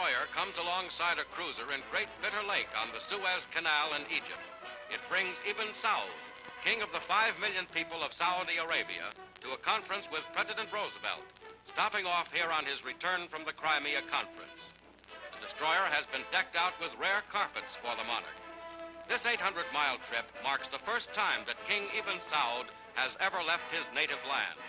destroyer comes alongside a cruiser in Great Bitter Lake on the Suez Canal in Egypt. It brings Ibn-Saud, king of the 5 million people of Saudi Arabia, to a conference with President Roosevelt, stopping off here on his return from the Crimea conference. The destroyer has been decked out with rare carpets for the monarch. This 800-mile trip marks the first time that King Ibn-Saud has ever left his native land.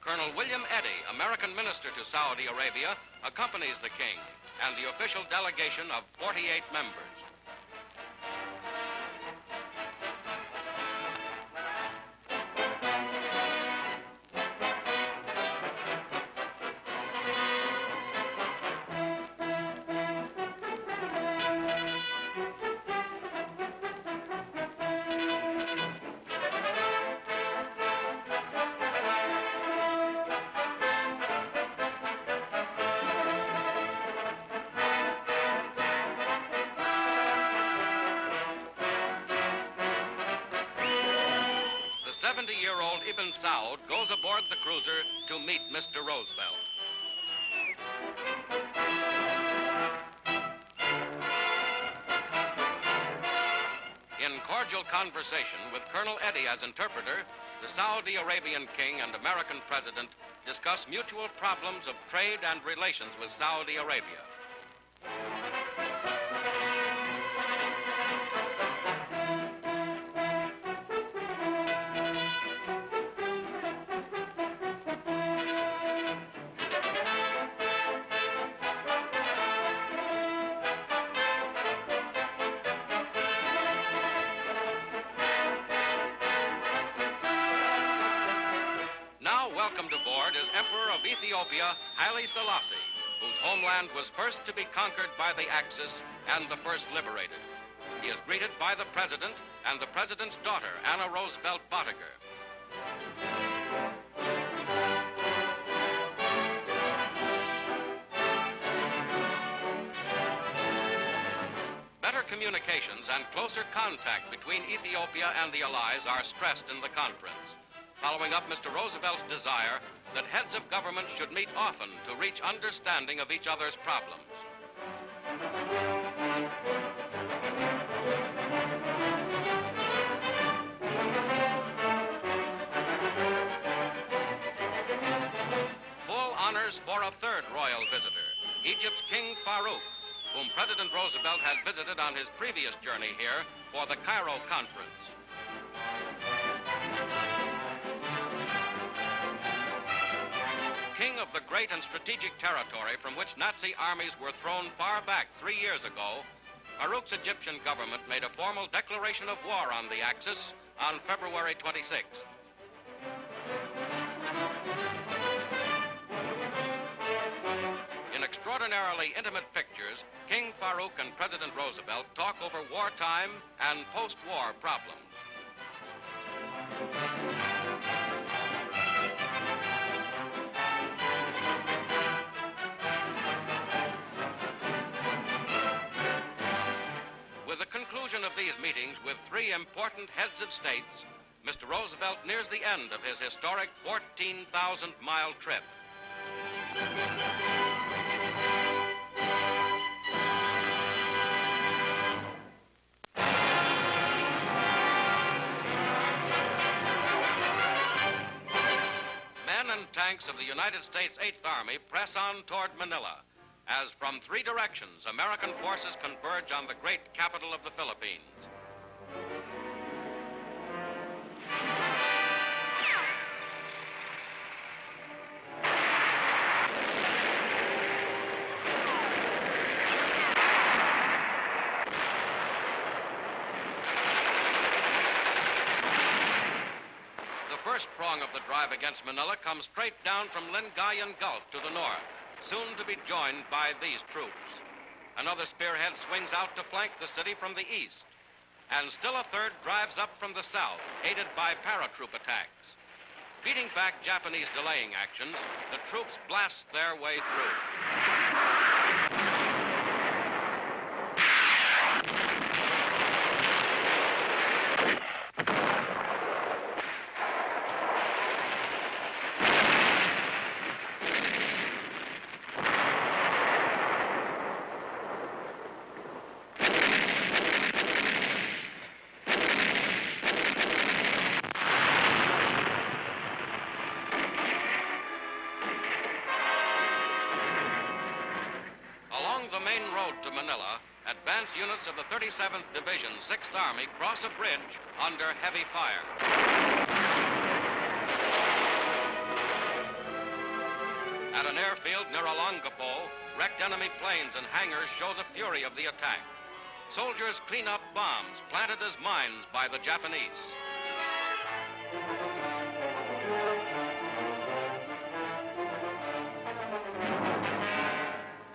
Colonel William Eddy, American minister to Saudi Arabia, accompanies the king and the official delegation of 48 members. The 70-year-old Ibn-Saud goes aboard the cruiser to meet Mr. Roosevelt. In cordial conversation with Colonel Eddy as interpreter, the Saudi Arabian king and American president discuss mutual problems of trade and relations with Saudi Arabia. Welcomed aboard is Emperor of Ethiopia, Haile Selassie, whose homeland was first to be conquered by the Axis and the first liberated. He is greeted by the president and the president's daughter, Anna Roosevelt Bottger. Better communications and closer contact between Ethiopia and the Allies are stressed in the conference, following up Mr. Roosevelt's desire that heads of government should meet often to reach understanding of each other's problems. Full honors for a third royal visitor, Egypt's King Faruk, whom President Roosevelt had visited on his previous journey here for the Cairo conference. King of the great and strategic territory from which Nazi armies were thrown far back 3 years ago, Faruk's Egyptian government made a formal declaration of war on the Axis on February 26th. In extraordinarily intimate pictures, King Faruk and President Roosevelt talk over wartime and post-war problems. With the conclusion of these meetings with 3 important heads of states, Mr. Roosevelt nears the end of his historic 14,000-mile trip. Men and tanks of the United States 8th Army press on toward Manila, as from 3 directions, American forces converge on the great capital of the Philippines. The first prong of the drive against Manila comes straight down from Lingayen Gulf to the north, soon to be joined by these troops. Another spearhead swings out to flank the city from the east, and still a third drives up from the south, aided by paratroop attacks. Beating back Japanese delaying actions, the troops blast their way through. main road to Manila, advanced units of the 37th Division, 6th Army cross a bridge under heavy fire. At an airfield near Olongapo, wrecked enemy planes and hangars show the fury of the attack. Soldiers clean up bombs planted as mines by the Japanese.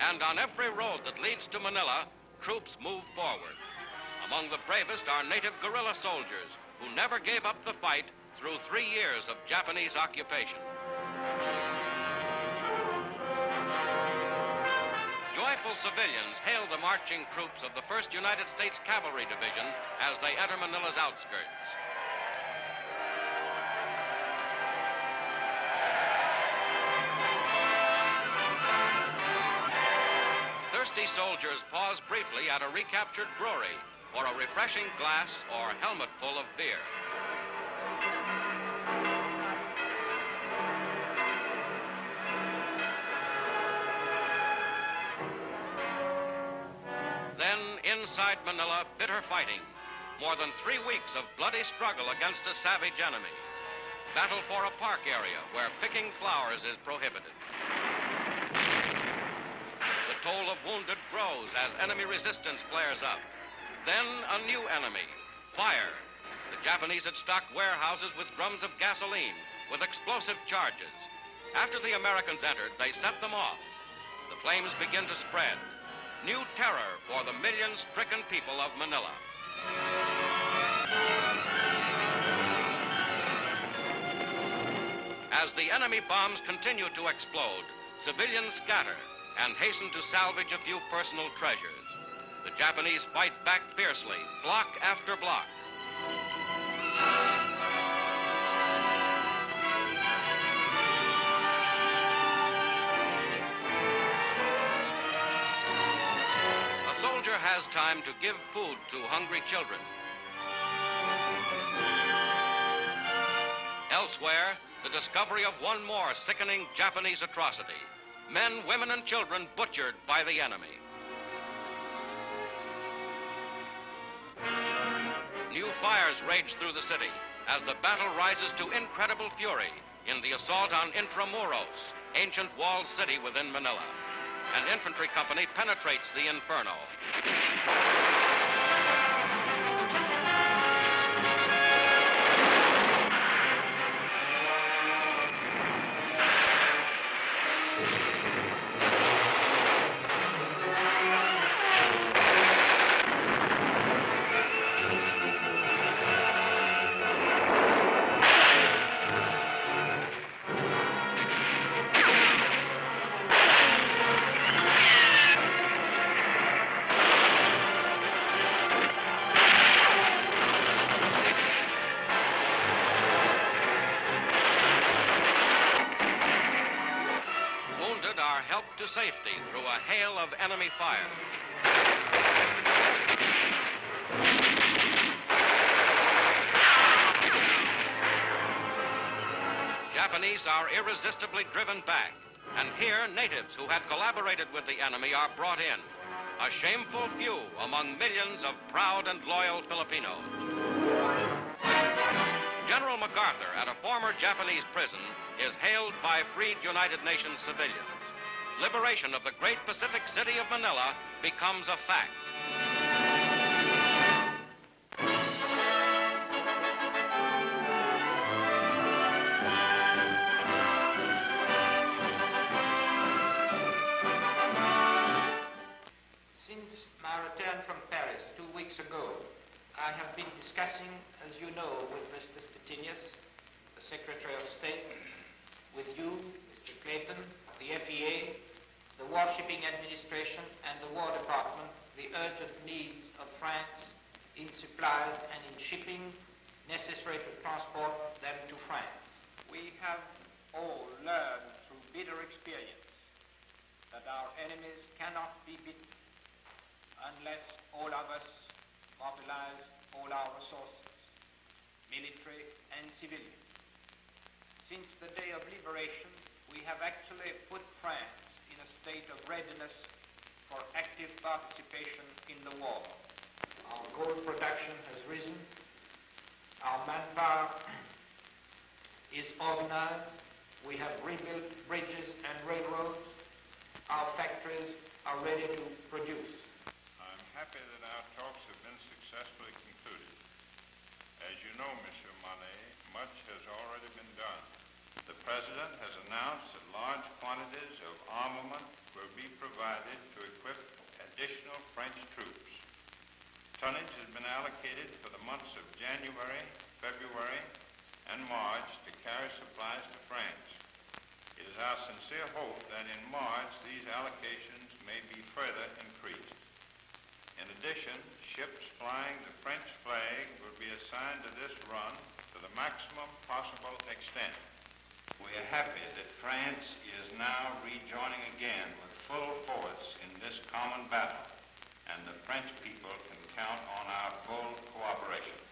And on every road that leads to Manila, troops move forward. Among the bravest are native guerrilla soldiers who never gave up the fight through 3 years of Japanese occupation. Joyful civilians hail the marching troops of the 1st United States Cavalry Division as they enter Manila's outskirts. Thirsty soldiers pause briefly at a recaptured brewery for a refreshing glass or helmet full of beer. Then, inside Manila, bitter fighting. More than 3 weeks of bloody struggle against a savage enemy. Battle for a park area where picking flowers is prohibited. The toll of wounded grows as enemy resistance flares up. Then a new enemy, fire. The Japanese had stocked warehouses with drums of gasoline, with explosive charges. After the Americans entered, they set them off. The flames begin to spread. New terror for the million-stricken people of Manila. As the enemy bombs continue to explode, civilians scatter and hasten to salvage a few personal treasures. The Japanese fight back fiercely, block after block. A soldier has time to give food to hungry children. Elsewhere, the discovery of one more sickening Japanese atrocity. Men, women, and children butchered by the enemy. New fires rage through the city as the battle rises to incredible fury in the assault on Intramuros, ancient walled city within Manila. An infantry company penetrates the inferno. To safety through a hail of enemy fire. Japanese are irresistibly driven back, and here natives who had collaborated with the enemy are brought in, a shameful few among millions of proud and loyal Filipinos. General MacArthur at a former Japanese prison is hailed by freed United Nations civilians. Liberation of the great Pacific city of Manila becomes a fact. Since my return from Paris 2 weeks ago, I have been discussing, as you know, with Mr. Stettinius, the Secretary of State, with you, Mr. Clayton, the FEA, the War Shipping Administration, and the War Department, the urgent needs of France in supplies and in shipping necessary to transport them to France. We have all learned through bitter experience that our enemies cannot be beaten unless all of us mobilize all our resources, military and civilian. Since the day of liberation, we have actually put France in a state of readiness for active participation in the war. Our gold production has risen. Our manpower is organized. We have rebuilt bridges and railroads. Our factories are ready to produce. I'm happy that our talks have been successfully concluded. As you know, Monsieur Monet, much has already been done. The President has announced that large quantities of armament will be provided to equip additional French troops. Tonnage has been allocated for the months of January, February, and March to carry supplies to France. It is our sincere hope that in March these allocations may be further increased. In addition, ships flying the French flag will be assigned to this run to the maximum possible extent. We are happy that France is now rejoining again with full force in this common battle, and the French people can count on our full cooperation.